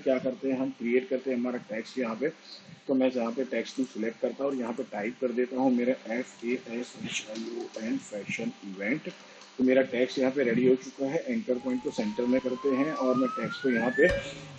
क्या करते हैं, हम क्रिएट करते हैं हमारा टेक्स्ट यहाँ पे। तो मैं यहाँ पे टेक्स्ट को सिलेक्ट करता हूँ और यहाँ पे टाइप कर देता हूँ मेरा FASHION फैशन इवेंट। तो मेरा टेक्स्ट यहाँ पे रेडी हो चुका है। एंकर पॉइंट को सेंटर में करते हैं और मैं टेक्स्ट को यहाँ पे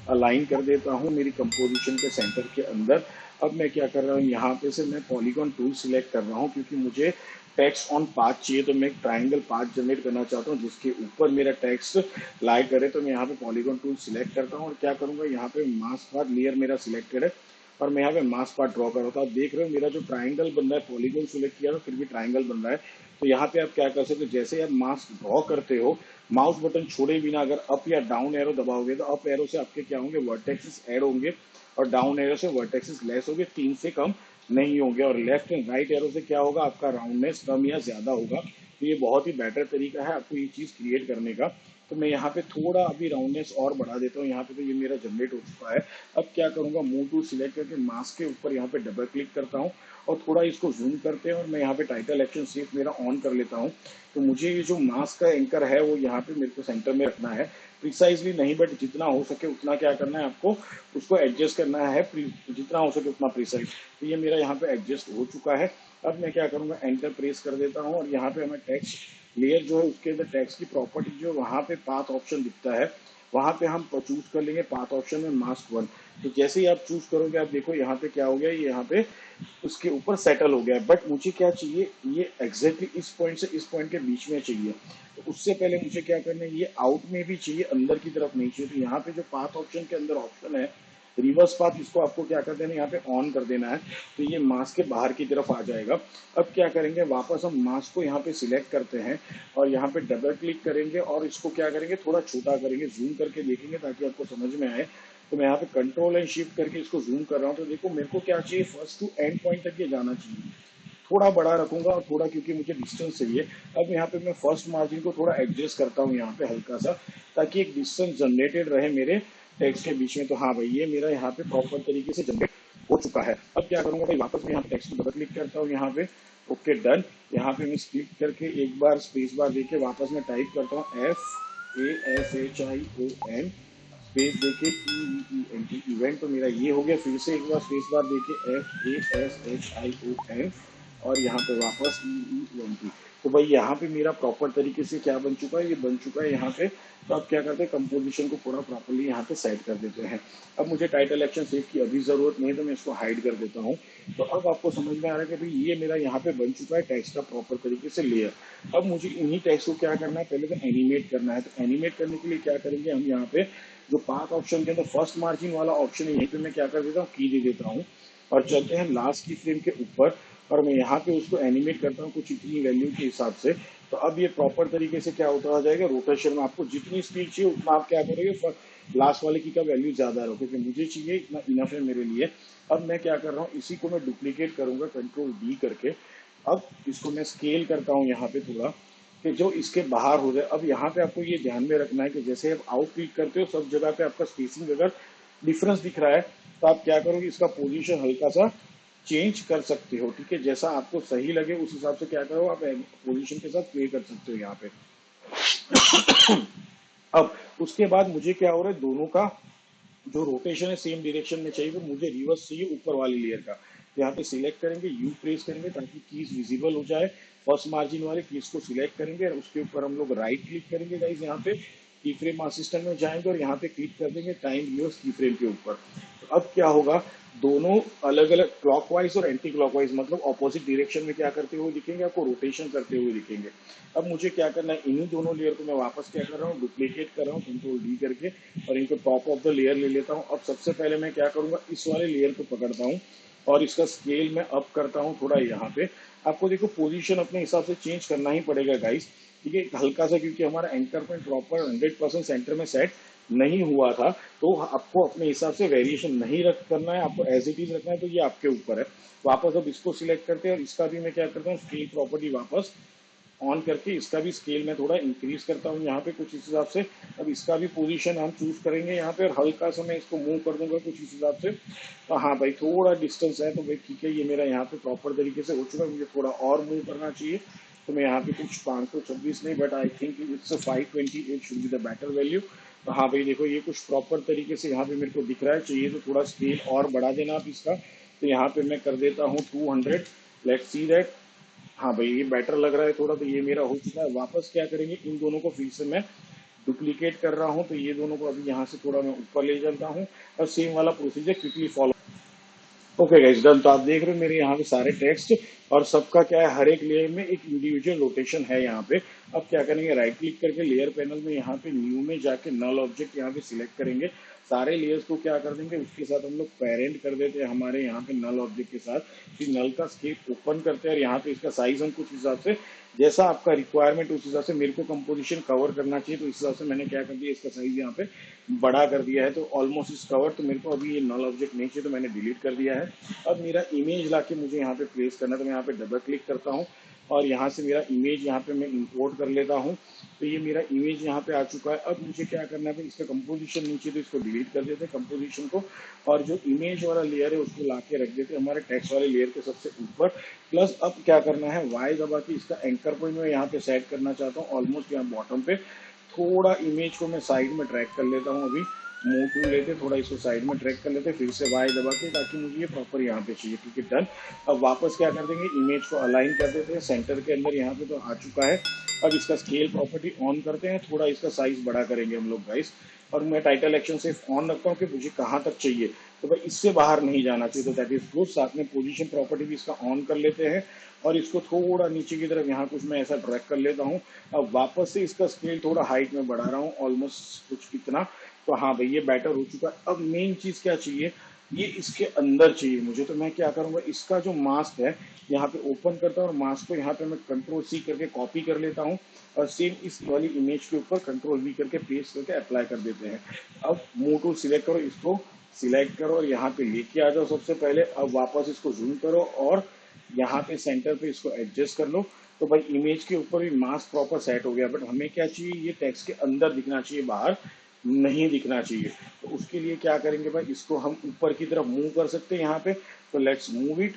अलाइन कर देता हूँ मेरी कंपोजिशन के सेंटर के अंदर। अब मैं क्या कर रहा हूँ, यहाँ पे से मैं पॉलीगॉन टूल सिलेक्ट कर रहा हूँ क्योंकि मुझे टेक्स्ट ऑन पाथ चाहिए। तो मैं एक ट्राइंगल पाथ जनरेट करना चाहता हूँ जिसके ऊपर मेरा टेक्स्ट लाई करे। तो मैं यहाँ पे पॉलीगॉन टूल सिलेक्ट करता हूँ और क्या करूँगा, यहाँ पे मास्क पाथ लेयर मेरा सिलेक्टेड है और मैं यहाँ पे मास्क पाथ ड्रॉ कर रहा हूँ। आप देख रहे हो मेरा जो ट्राइंगल बन रहा है, पॉलीगॉन सिलेक्ट किया तो फिर भी ट्राइंगल बन रहा है। तो यहाँ पे आप क्या कर सकते हो, जैसे आप मास्क ड्रॉ करते हो, माउस बटन छोड़े बिना अगर अप या डाउन एरो दबाओगे तो अप एरो से आपके क्या होंगे, वर्टेक्सेस ऐड होंगे और डाउन एरो से वर्टेक्सेस लेस होंगे, 3 से कम नहीं होंगे। और लेफ्ट एंड राइट एरो से क्या होगा, आपका राउंडनेस कम या ज्यादा होगा। तो ये बहुत ही बेटर तरीका है आपको ये चीज क्रिएट करने का। तो मैं यहाँ पे थोड़ा अभी राउंडनेस और बढ़ा देता हूँ यहाँ पे। तो ये मेरा जनरेट हो चुका है। अब क्या करूंगा, मूव टूल सिलेक्ट करके मास्क के ऊपर यहाँ पे डबल क्लिक करता हूँ और थोड़ा इसको जूम करते हैं और मैं यहाँ पे टाइटल एक्शन शिफ्ट मेरा ऑन कर लेता हूँ। तो मुझे ये जो मास्क का एंकर है वो यहाँ पे मेरे को सेंटर में रखना है, प्रिसाइजली नहीं बट जितना हो सके उतना क्या करना है आपको, उसको एडजस्ट करना है जितना हो सके उतना प्रिसाइज। तो ये मेरा यहाँ पे एडजस्ट हो चुका है। अब मैं क्या करूँगा, एंटर प्रेस कर देता हूँ और यहाँ पे हमें टेक्स्ट लेयर जो है उसके अंदर टेक्स्ट की प्रॉपर्टी जो वहाँ पे पाथ ऑप्शन दिखता है वहाँ पे हम चूज कर लेंगे पाथ ऑप्शन में मास्क 1। तो जैसे ही आप चूज करोगे आप देखो यहाँ पे क्या हो गया, ये यहाँ पे उसके ऊपर सेटल हो गया है। बट मुझे क्या चाहिए, ये एग्जैक्टली इस पॉइंट से इस पॉइंट के बीच में चाहिए। तो उससे पहले मुझे क्या करना है, ये आउट में भी चाहिए, अंदर की तरफ नहीं चाहिए। तो यहाँ पे जो पाथ ऑप्शन के अंदर ऑप्शन है रिवर्स पाथ, इसको आपको क्या कर देना है, यहाँ पे ऑन कर देना है। तो ये मास्क के बाहर की तरफ आ जाएगा। अब क्या करेंगे, वापस हम मास्क को यहाँ पे सिलेक्ट करते हैं और यहाँ पे डबल क्लिक करेंगे और इसको क्या करेंगे, थोड़ा छोटा करेंगे, जूम करके देखेंगे ताकि आपको समझ में आए। तो मैं यहाँ पे कंट्रोल एंड शिफ्ट करके इसको जूम कर रहा हूँ। तो देखो मेरे को क्या चाहिए, फर्स्ट टू एंड पॉइंट तक ये जाना चाहिए। थोड़ा बड़ा रखूंगा और थोड़ा क्योंकि मुझे डिस्टेंस चाहिए। अब यहाँ पे मैं फर्स्ट मार्जिन को थोड़ा एडजस्ट करता हूँ यहाँ पे हल्का सा, ताकि एक डिस्टेंस जनरेटेड रहे मेरे टेक्स्ट के बीच में। तो हाँ भाई, ये मेरा यहाँ पे प्रॉपर तरीके से जनरेट हो चुका है। अब क्या करूंगा भाई, वापस मैं यहाँ टेक्स्ट को डबल क्लिक करता हूँ यहाँ पे, ओके डन। यहाँ पे मैं स्प्लिट करके एक बार स्पेस बार देके वापस मैं टाइप करता हूँ FASHION स्पेस देके EVENT इवेंट। तो मेरा ये हो गया। फिर से एक बार स्पेस बार देके FASHION और यहाँ पे वापस EENT। तो भाई यहाँ पे मेरा प्रॉपर तरीके से क्या बन चुका है, ये बन चुका है यहाँ पे। तो अब क्या करते हैं, कंपोजिशन को पूरा प्रॉपरली यहाँ पे सेट कर देते हैं। अब मुझे टाइटल एक्शन सेव की अभी जरूरत नहीं है तो मैं इसको हाइड कर देता हूँ। तो अब आपको समझ में आ रहा है कि भाई ये मेरा यहाँ पे बन चुका है टेक्स्ट का प्रॉपर तरीके से लेयर। अब मुझे इन्हीं टेक्स्ट को क्या करना है, पहले तो एनिमेट करना है। तो एनिमेट करने के लिए क्या करेंगे, हम यहाँ पे जो पाथ ऑप्शन के अंदर फर्स्ट मार्जिन वाला ऑप्शन है, यहीं पे मैं क्या कर देता हूँ, की दे देता हूँ और चलते हैं लास्ट की फ्रेम के ऊपर और मैं यहाँ पे उसको एनिमेट करता हूँ कुछ इतनी वैल्यू के हिसाब से। तो अब ये प्रॉपर तरीके से क्या होता जाएगा, रोटेशन में आपको जितनी स्पीड चाहिए उतना आप क्या करोगे, लास्ट वाले की का वैल्यू ज्यादा रखो क्योंकि मुझे चाहिए इतना इनफ है मेरे लिए। अब मैं क्या कर रहा हूँ, इसी को मैं डुप्लीकेट करूंगा कंट्रोल D करके। अब इसको मैं स्केल करता हूँ यहाँ पे थोड़ा कि जो इसके बाहर हो जाए। अब यहाँ पे आपको ये ध्यान में रखना है कि जैसे आप आउट क्लिक करते हो सब जगह पे आपका स्पेसिंग अगर डिफरेंस दिख रहा है तो आप क्या करोगे, इसका पोजीशन हल्का सा चेंज कर सकते हो। ठीक है, जैसा आपको सही लगे उस हिसाब से क्या करो, आप पोजीशन के साथ प्ले कर सकते हो यहाँ पे। अब उसके बाद मुझे क्या हो रहा है, दोनों का जो रोटेशन है सेम डायरेक्शन में चाहिए। तो मुझे रिवर्स चाहिए ऊपर वाली लेयर का। तो यहाँ पे सिलेक्ट करेंगे, यू प्रेस करेंगे ताकि कीज विजिबल हो जाए। फर्स्ट मार्जिन वाले कीज को सिलेक्ट करेंगे और उसके ऊपर हम लोग राइट क्लिक करेंगे गाइस, यहाँ पे की फ्रेम असिस्टेंट में जाएंगे और यहाँ पे क्लिक कर देंगे टाइम व्यूअर्स की फ्रेम के ऊपर। तो अब क्या होगा, दोनों अलग अलग क्लॉकवाइज और एंटी क्लॉकवाइज मतलब ऑपोजिट डायरेक्शन में क्या करते हुए दिखेंगे, आपको रोटेशन करते हुए दिखेंगे। अब मुझे क्या करना है, इन्हीं दोनों लेयर को मैं वापस क्या कर रहा हूँ, डुप्लीकेट कर रहा हूँ कंट्रोल D करके और इनको टॉप ऑफ द लेयर ले लेता हूँ। अब सबसे पहले मैं क्या करूंगा, इस वाले लेयर को पकड़ता हूँ और इसका स्केल मैं अप करता हूँ थोड़ा यहाँ पे। आपको देखो पोजीशन अपने हिसाब से चेंज करना ही पड़ेगा गाइस। ठीक है, हल्का सा क्योंकि हमारा एंकर पॉइंट प्रॉपर 100% सेंटर में सेट नहीं हुआ था तो आपको अपने हिसाब से वेरिएशन नहीं रख करना है, आपको एज इट इज रखना है। तो ये आपके ऊपर है। वापस अब इसको सिलेक्ट करते हैं और इसका भी मैं क्या करता हूँ, स्केल प्रॉपर्टी वापस ऑन करके इसका भी स्केल में थोड़ा इंक्रीज करता हूँ यहाँ पे कुछ इस हिसाब से। अब इसका भी पोजीशन हम चूज करेंगे यहाँ पे और हल्का सा मैं इसको मूव कर दूंगा कुछ इस हिसाब से। तो हाँ भाई थोड़ा डिस्टेंस है तो भाई ठीक है, ये मेरा यहाँ पे प्रॉपर तरीके से हो चुका है। मुझे थोड़ा और मूव करना चाहिए तो मैं यहाँ पे कुछ 526 नहीं but I think it's 528 should be the better value. तो हाँ भाई देखो ये कुछ प्रॉपर तरीके से यहाँ पे मेरे को दिख रहा है। चाहिए तो थोड़ा स्केल और बढ़ा देना आप इसका। तो यहाँ पे मैं कर देता हूँ 200। Let's see that. हाँ भाई ये बेटर लग रहा है थोड़ा। तो ये मेरा हो चुका है। वापस क्या करेंगे, इन दोनों को फिर से मैं डुप्लीकेट कर रहा हूँ। तो ये दोनों को अभी यहाँ से थोड़ा मैं ऊपर ले जाता हूँ और सेम वाला procedure quickly follow. Okay guys done. तो आप देख रहे हो मेरे यहाँ पे सारे टेक्स्ट और सबका क्या है, हर एक लेयर में एक इंडिविजुअल रोटेशन है यहाँ पे। अब क्या करेंगे, राइट क्लिक करके लेयर पैनल में यहाँ पे न्यू में जाके नल ऑब्जेक्ट यहाँ पे सिलेक्ट करेंगे। सारे लेयर्स को क्या कर देंगे, उसके साथ हम लोग पेरेंट कर देते हैं हमारे यहाँ पे नल ऑब्जेक्ट के साथ। फिर नल का स्केप ओपन करते हैं और यहाँ पे इसका साइज हम कुछ हिसाब से जैसा आपका रिक्वायरमेंट उस हिसाब से, मेरे को कंपोजिशन कवर करना चाहिए तो इस हिसाब से मैंने क्या कर दिया, इसका साइज यहाँ पे बड़ा कर दिया है। तो ऑलमोस्ट इस कवर। तो मेरे को अभी ये नल ऑब्जेक्ट नहीं चाहिए तो मैंने डिलीट कर दिया है। अब मेरा इमेज लाके मुझे यहाँ पे प्लेस करना है। तो मैं यहाँ पे डबल क्लिक करता हूँ और यहाँ से मेरा इमेज यहाँ पे मैं इंपोर्ट कर लेता हूँ। तो ये मेरा इमेज यहाँ पे आ चुका है। अब मुझे क्या करना है, इसका कंपोजिशन नीचे, तो इसको डिलीट कर देते हैं कंपोजिशन को। और जो इमेज वाला लेयर है उसको ला के रख देते हैं हमारे टेक्स्ट वाले लेयर के सबसे ऊपर। प्लस अब क्या करना है, वाई दबा के इसका एंकर पॉइंट में यहाँ पे सेट करना चाहता हूँ ऑलमोस्ट यहाँ बॉटम पे। थोड़ा इमेज को मैं साइड में ट्रैक कर लेता हूँ अभी। मूव टू लेते थोड़ा इसको साइड में ट्रैक कर लेते, फिर से वाई दबा के, ताकि मुझे ये प्रॉपर यहाँ पे चाहिए। ठीक है डन। अब वापस क्या कर देंगे, इमेज को अलाइन कर देते हैं सेंटर के अंदर। यहाँ पे तो आ चुका है। अब इसका स्केल प्रॉपर्टी ऑन करते हैं, थोड़ा इसका साइज बड़ा करेंगे हम लोग गाइस। और मैं टाइटल एक्शन सिर्फ ऑन रखता हूँ कि मुझे कहाँ तक चाहिए। तो भाई इससे बाहर नहीं जाना चाहिए। तो दैट इज गुड। साथ में पोजीशन प्रॉपर्टी भी इसका ऑन कर लेते हैं और इसको थोड़ा नीचे की तरफ यहाँ कुछ मैं ऐसा ड्रैग कर लेता हूँ। अब वापस से इसका स्केल थोड़ा हाइट में बढ़ा रहा हूँ, ऑलमोस्ट कुछ इतना। तो हाँ भाई ये बैटर हो चुका है। अब मेन चीज क्या चाहिए, ये इसके अंदर चाहिए मुझे। तो मैं क्या करूंगा, इसका जो मास्क है यहाँ पे ओपन करता हूँ और मास्क को यहाँ पे मैं कंट्रोल सी करके कॉपी कर लेता हूँ और सेम इस वाली इमेज के ऊपर कंट्रोल वी करके पेस्ट करके अप्लाई कर देते हैं। अब मूव टूल सिलेक्ट करो, इसको सिलेक्ट करो और यहाँ पे लेके आ जाओ सबसे पहले। अब वापस इसको जूम करो और यहाँ पे सेंटर पे इसको एडजस्ट कर लो। तो भाई इमेज के ऊपर भी मास्क प्रॉपर सेट हो गया। बट हमें क्या चाहिए, ये टेक्स्ट के अंदर दिखना चाहिए, बाहर नहीं दिखना चाहिए। तो उसके लिए क्या करेंगे भाई, इसको हम ऊपर की तरफ मूव कर सकते हैं यहाँ पे। तो लेट्स मूव इट।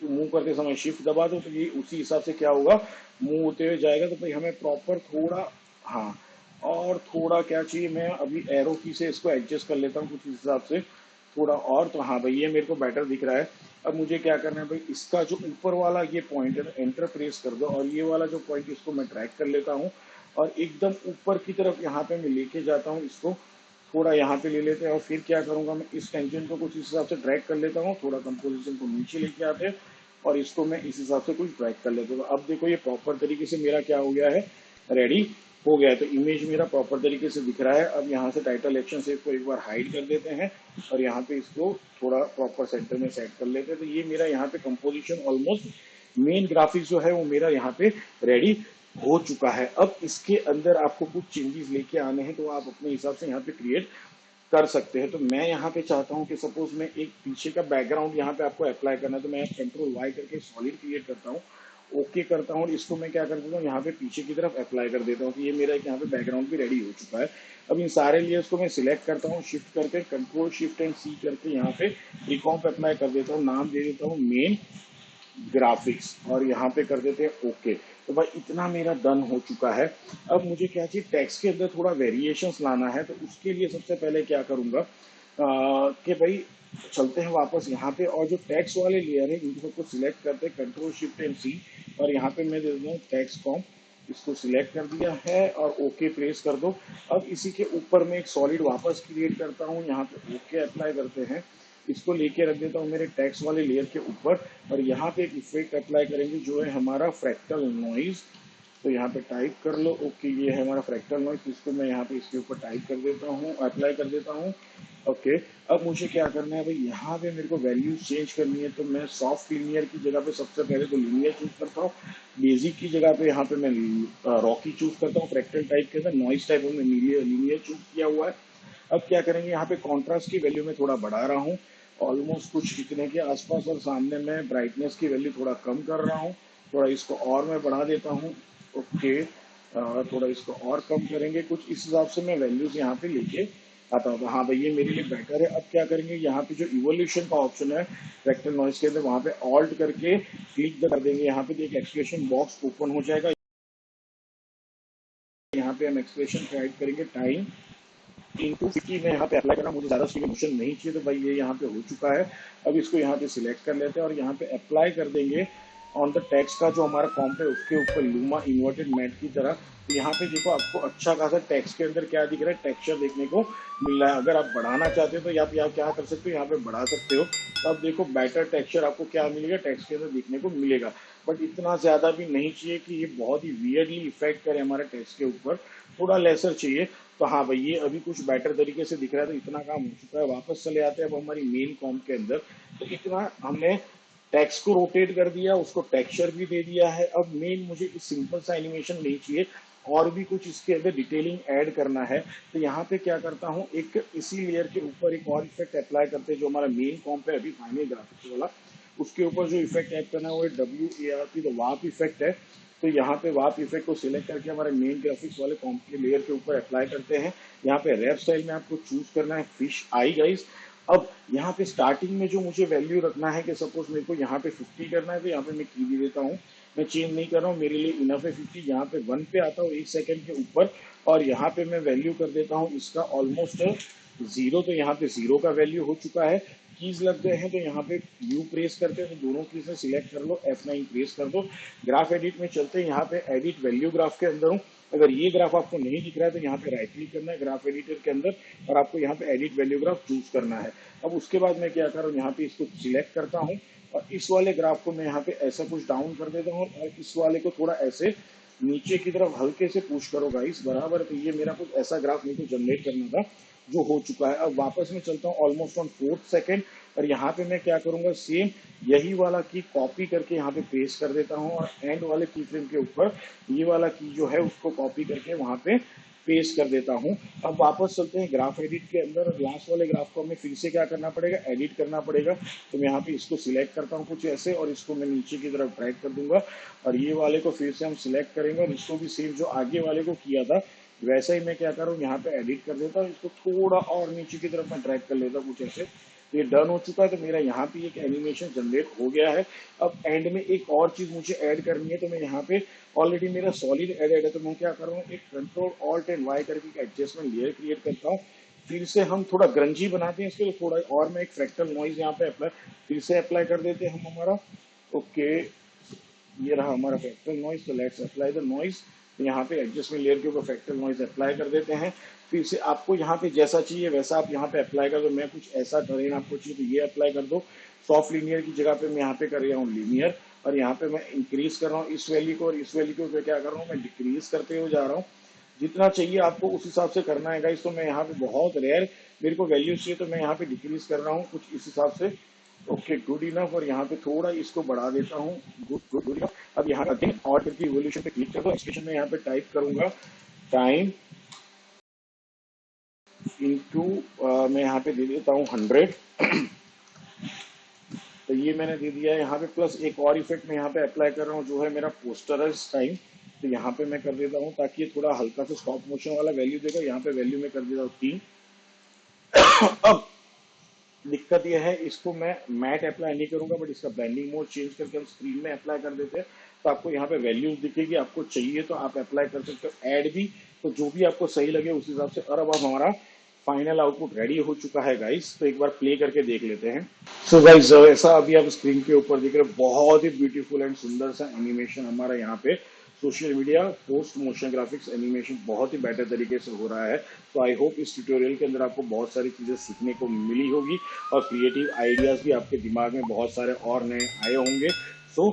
मूव करते समय शिफ्ट दबा दो तो ये उसी हिसाब से क्या होगा, मूव होते हुए जाएगा। तो भाई हमें प्रॉपर थोड़ा, हाँ, और थोड़ा क्या चाहिए, मैं अभी एरो की से इसको एडजस्ट कर लेता हूँ कुछ इस हिसाब से थोड़ा और। तो हाँ भाई ये मेरे को बेटर दिख रहा है। अब मुझे क्या करना है भाई, इसका जो ऊपर वाला ये पॉइंट है एंटर प्रेस कर दो और ये वाला जो पॉइंट इसको मैं ट्रैक कर लेता हूँ और एकदम ऊपर की तरफ यहाँ पे मैं लेके जाता हूँ इसको। थोड़ा यहाँ पे ले लेते हैं और फिर क्या करूँगा, मैं इस टेंशन को कुछ इस हिसाब से ड्रैग कर लेता हूँ। थोड़ा कंपोजिशन को नीचे लेके आते हैं और इसको मैं इस हिसाब से कुछ ड्रैग कर लेता हूँ। अब देखो ये प्रॉपर तरीके से मेरा क्या हो गया है, रेडी हो गया है। तो इमेज मेरा प्रॉपर तरीके से दिख रहा है। अब यहाँ से टाइटल एक्शन से इसको एक बार हाइड कर देते हैं और यहाँ पे इसको थोड़ा प्रॉपर सेंटर में सेट कर लेते हैं। तो ये मेरा यहाँ पे कंपोजिशन ऑलमोस्ट मेन ग्राफिक्स जो है वो मेरा यहाँ पे रेडी हो चुका है। अब इसके अंदर आपको कुछ चेंजेस लेके आने हैं तो आप अपने हिसाब से यहाँ पे क्रिएट कर सकते हैं। तो मैं यहाँ पे चाहता हूँ कि सपोज मैं एक पीछे का बैकग्राउंड यहाँ पे आपको अप्लाई करना है तो मैं कंट्रोल वाई करके सॉलिड क्रिएट करता हूँ, ओके करता हूँ और इसको मैं क्या कर देता हूँ यहाँ पे पीछे की तरफ अप्लाई कर देता हूँ। तो ये मेरा एक यहाँ पे बैकग्राउंड भी रेडी हो चुका है। अब इन सारे लेयर्स को मैं सिलेक्ट करता हूँ, शिफ्ट करके कंट्रोल शिफ्ट एंड सी करके यहाँ पे रिकॉम पे अप्लाई कर देता हूँ, नाम दे देता हूँ मेन ग्राफिक्स और यहाँ पे कर देते हैं ओके। तो भाई इतना मेरा डन हो चुका है। अब मुझे क्या चाहिए, टेक्स्ट के अंदर थोड़ा वेरिएशंस लाना है। तो उसके लिए सबसे पहले क्या करूँगा कि भाई चलते हैं वापस यहाँ पे और जो टेक्स्ट वाले लेयर है इन सबको सिलेक्ट करते हैं, कंट्रोल शिफ्ट एंड सी और यहाँ पे मैं दे देता हूँ टेक्स्ट कॉम। इसको सिलेक्ट कर दिया है और ओके प्रेस कर दो। अब इसी के ऊपर मैं एक सॉलिड वापस क्रिएट करता हूँ, यहाँ पे ओके अप्लाई करते हैं। इसको लेके रख देता हूँ मेरे टेक्स्ट वाले लेयर के ऊपर और यहाँ पे एक इफेक्ट अप्लाई करेंगे जो है हमारा फ्रैक्टल नॉइज। तो यहाँ पे टाइप कर लो ओके, ये है हमारा फ्रैक्टल नॉइज। इसको मैं यहाँ पे इसके ऊपर टाइप कर देता हूँ, अप्लाई कर देता हूँ ओके। अब मुझे क्या करना है भाई, यहाँ पे मेरे को वैल्यूज चेंज करनी है। तो मैं सॉफ्ट लीनियर की जगह पे सबसे पहले तो लीनियर चूज करता हूँ, बेसिक की जगह पे यहाँ पे मैं रॉकी चूज करता हूँ, फ्रैक्टल टाइप के अंदर नॉइज टाइप हमने लीनियर चूज किया हुआ है। अब क्या करेंगे, यहाँ पे कॉन्ट्रास्ट की वैल्यू में थोड़ा बढ़ा रहा हूँ ऑलमोस्ट कुछ इतने के आसपास और सामने मैं ब्राइटनेस की वैल्यू थोड़ा कम कर रहा हूँ। थोड़ा इसको और मैं बढ़ा देता हूँ ओके। थोड़ा इसको और कम करेंगे कुछ इस हिसाब से मैं वैल्यूज यहाँ पे लेके आता हूँ। तो हाँ भाई ये मेरे लिए बेटर है। अब क्या करेंगे, यहाँ पे जो इवोल्यूशन का ऑप्शन है वेक्टर नॉइज के अंदर वहाँ पे ऑल्ट करके क्लिक कर देंगे। यहाँ पे एक एक्सप्रेशन बॉक्स ओपन हो जाएगा। यहाँ पे हम एक्सप्रेशन टाइप करेंगे टाइम इंटू 50 में यहाँ पे अप्लाई करना, मुझे ज्यादा स्ट्रिंग मोशन नहीं चाहिए, तो भाई ये यहाँ पे हो चुका है। अब इसको यहाँ पे सिलेक्ट कर लेते हैं और यहाँ पे अप्लाई कर देंगे ऑन द टेक्स्ट का जो हमारा कॉम्प है उसके ऊपर लूमा इन्वर्टेड मैट की तरह। तो यहाँ पे देखो आपको अच्छा खासा टेक्स्ट के अंदर क्या दिख रहा है, टेक्सचर देखने को मिल रहा है। अगर आप बढ़ाना चाहते हो तो आप यहाँ क्या कर सकते हो, यहाँ पे बढ़ा सकते हो। तो अब देखो बेटर टेक्सचर आपको क्या मिलेगा, टेक्स्ट के अंदर देखने को मिलेगा। बट इतना ज्यादा भी नहीं चाहिए कि ये बहुत ही वियर्डली इफेक्ट करे हमारे टेक्स्ट के ऊपर, थोड़ा लेसर चाहिए। तो हाँ भाई ये अभी कुछ बेटर तरीके से दिख रहा है, तो इतना काम हो चुका है। वापस चले आते हैं अब हमारी मेन कॉम्प के अंदर। तो इतना हमने टेक्स्ट को रोटेट कर दिया, उसको टेक्सचर भी दे दिया है। अब मेन मुझे इस सिंपल सा एनिमेशन नहीं चाहिए, और भी कुछ इसके अंदर डिटेलिंग ऐड करना है। तो यहाँ पे क्या करता हूँ, एक इसी लेयर के ऊपर एक और इफेक्ट अप्लाई करते हैं जो हमारा मेन कॉम्प है अभी फाइनल ग्राफिक्स वाला। उसके ऊपर जो इफेक्ट ऐड करना है वो WARP, तो वार्प इफेक्ट है। तो यहाँ पे वार्प इफेक्ट को सिलेक्ट करके हमारे मेन ग्राफिक्स वाले कॉम्प के लेयर के ऊपर अप्लाई करते हैं। यहाँ पे रैप स्टाइल में आपको चूज करना है फिश आई गाइस। अब यहाँ पे स्टार्टिंग में जो मुझे वैल्यू रखना है कि सपोज मेरे को यहाँ पे 50 करना है, तो यहाँ पे मैं की भी देता हूँ, मैं चेंज नहीं कर रहा हूँ, मेरे लिए इनफ है 50। यहाँ पे 1 पे आता हूँ 1 सेकंड के ऊपर, और यहाँ पे मैं वैल्यू कर देता हूँ इसका ऑलमोस्ट 0। तो यहाँ पे 0 का वैल्यू हो चुका है। कीज लग गए हैं तो यहाँ पे यू प्रेस करते हैं, तो दोनों कीज से सिलेक्ट कर लो, F9 प्रेस कर दो। ग्राफ एडिट में चलते हैं, यहाँ पे एडिट वैल्यू ग्राफ के अंदर हूँ। अगर ये ग्राफ आपको नहीं दिख रहा है तो यहाँ पे राइट क्लिक करना है ग्राफ एडिटर के अंदर, और आपको यहाँ पे एडिट वैल्यू ग्राफ चूज करना है। अब उसके बाद मैं क्या कर रहा हूँ, यहाँ पे इसको सिलेक्ट करता हूँ, और इस वाले ग्राफ को मैं यहाँ पे ऐसा कुछ डाउन कर देता हूँ, और इस वाले को थोड़ा ऐसे नीचे की तरफ हल्के से पुश करो गाइस, बराबर। तो ये मेरा कुछ ऐसा ग्राफ मेरे को जनरेट करना था जो हो चुका है। अब वापस में चलता हूँ ऑलमोस्ट ऑन 4th सेकेंड, और यहाँ पे मैं क्या करूंगा, सेम यही वाला की कॉपी करके यहाँ पे पेस्ट कर देता हूँ, और एंड वाले की फ्रेम के ऊपर ये वाला की जो है उसको कॉपी करके वहां पे पेस्ट कर देता हूँ। अब वापस चलते हैं ग्राफ एडिट के अंदर, और लास्ट वाले ग्राफ को हमें फिर से क्या करना पड़ेगा, एडिट करना पड़ेगा। तो मैं यहाँ पे इसको सिलेक्ट करता हूँ कुछ ऐसे, और इसको मैं नीचे की तरफ ड्रैग कर दूंगा, और ये वाले को फिर से हम सिलेक्ट करेंगे, और इसको भी सेम जो आगे वाले को किया था वैसा ही मैं क्या करूँ, यहाँ पे एडिट कर देता हूँ, इसको थोड़ा और नीचे की तरफ मैं ड्रैग कर लेता हूँ कुछ ऐसे। ये डन हो चुका है, तो मेरा यहाँ पे एक एनिमेशन जनरेट हो गया है। अब एंड में एक और चीज मुझे ऐड करनी है, तो मैं यहाँ पे ऑलरेडी मेरा सॉलिड एडेड है, तो मैं क्या कर रहा हूँ, एक Ctrl+Alt+Y करके एक एडजस्टमेंट लेयर क्रिएट करता हूँ। फिर से हम थोड़ा ग्रंजी बनाते हैं इसके लिए, थोड़ा और मैं एक फ्रैक्टल नॉइज यहाँ पे अप्लाई फिर से अप्लाई कर देते हैं हम हमारा। ओके, ये रहा हमारा फ्रैक्टल नॉइज, तो लेट्स अप्लाई द नॉइज। यहाँ पे एडजस्टमेंट लेयर के ऊपर फ्रैक्टल नॉइज अप्लाई कर देते हैं। फिर से आपको यहाँ पे जैसा चाहिए वैसा आप यहाँ पे अप्लाई कर दो। मैं कुछ ऐसा टर्रेन आपको चाहिए तो ये अप्लाई कर दो। सॉफ्ट लीनियर की जगह पे मैं यहाँ पे कर रहा हूँ लीनियर, और यहाँ पे मैं इंक्रीज कर रहा हूँ इस वैल्यू को, और इस वैल्यू को मैं क्या कर रहा हूँ, मैं डिक्रीज करते हुए जा रहा हूँ। जितना चाहिए आपको उस हिसाब से करना है गाइस। तो मैं यहाँ पे बहुत रेयर मेरे को वैल्यू चाहिए, तो मैं यहाँ पे डिक्रीज कर रहा हूँ कुछ इस हिसाब से। ओके, गुड इनफ, और यहाँ पे थोड़ा इसको बढ़ा देता हूँ। Good good good enough. अब यहाँ अगेन और करके इवोल्यूशन पे क्लिक कर दो। एक्सप्रेशन में यहाँ पे टाइप करूंगा टाइम इनटू मैं यहाँ पे दे देता हूँ 100। तो ये मैंने दे दिया है। यहाँ पे प्लस एक और इफेक्ट मैं यहाँ पे अप्लाई कर रहा हूँ जो है मेरा पोस्टरस टाइम। तो यहाँ पे मैं कर देता हूँ ताकि ये थोड़ा हल्का सा स्टॉप मोशन वाला वैल्यू देगा। यहाँ पे वैल्यू में कर देता हूँ 3। अब दिक्कत यह है, इसको मैं मैट अप्लाई नहीं करूंगा, बट इसका ब्लेंडिंग मोड चेंज करके हम स्क्रीन में अप्लाई कर देते हैं। तो आपको यहाँ पे वैल्यूज दिखेगी, आपको चाहिए तो आप अप्लाई कर सकते हो, ऐड भी, तो जो भी आपको सही लगे उस हिसाब से। और अब हमारा फाइनल आउटपुट रेडी हो चुका है गाइस, तो एक बार प्ले करके देख लेते हैं। सो गाइस ऐसा अभी आप स्क्रीन के ऊपर दिख रहे हैं, बहुत ही ब्यूटीफुल एंड सुंदर सा एनिमेशन हमारा यहाँ पे social media post motion graphics animation बहुत ही बेटर तरीके से हो रहा है। तो आई होप इस ट्यूटोरियल के अंदर आपको बहुत सारी चीजें सीखने को मिली होगी, और क्रिएटिव आइडियाज भी आपके दिमाग में बहुत सारे और नए आए होंगे। सो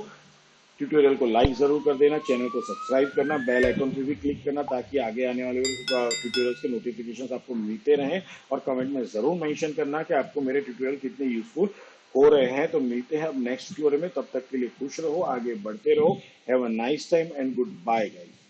ट्यूटोरियल को लाइक जरूर कर देना, चैनल को सब्सक्राइब करना, बेल आइकन पे भी क्लिक करना ताकि आगे आने वाले ट्यूटोरियल्स के नोटिफिकेशंस आपको मिलते रहें। और कमेंट में जरूर मेंशन करना कि आपको मेरे ट्यूटोरियल कितने यूजफुल हो रहे हैं। तो मिलते हैं अब नेक्स्ट ट्यूटोरियल में, तब तक के लिए खुश रहो, आगे बढ़ते रहो। Have a nice time and goodbye guys.